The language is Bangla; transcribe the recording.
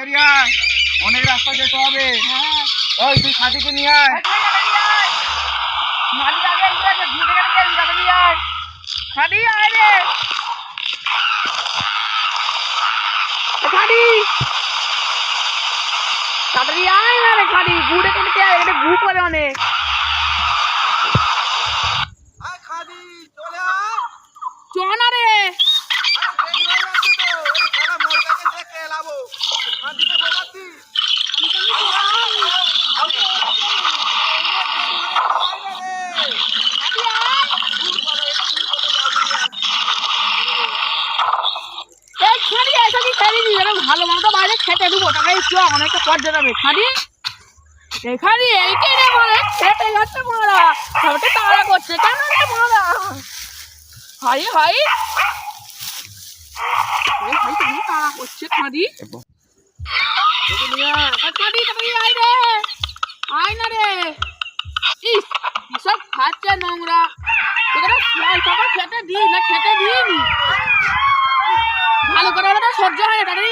তাড়াতাড়ি আয়, অনেক রাস্তা যেতে হবে। ওই তুই খাদিকে নিয়ে আয়। খাদি আয় রে, খাদি তাড়াতাড়ি আয় না রে, খাদি ঘুরে কেটে এটা ঘু করে অনেক। আয় খাদি, চলে আয়। চ না রে, দেরি হয়ে যাচ্ছে তো, ওই শালা মলটাকে দেখে এলাবো। খাদিকে বোকাচ্ছি। এই খাদি এসে কি খেলি নি, এরকম ভালো মতো বাইরে খেতে দেবো, টাকাই চ অনেকটা পর যাবে। খাদি এখানে এইকে রে মারা খেতে যাচ্ছে, মারা সবটা তাড়া করছে কেন রে মারা। হাই হাই হাই তুমি তাড়া করছে খাদি। খাদি তাড়াতাড়ি আয় রে, আয় না রে। ইস সব খাচ্ছে নোংরা, এখানে ফল খাবার খেতে দিই না, খেতে দিইনি ভালো করে, ওটা সহ্য হয় না। তাড়াতাড়ি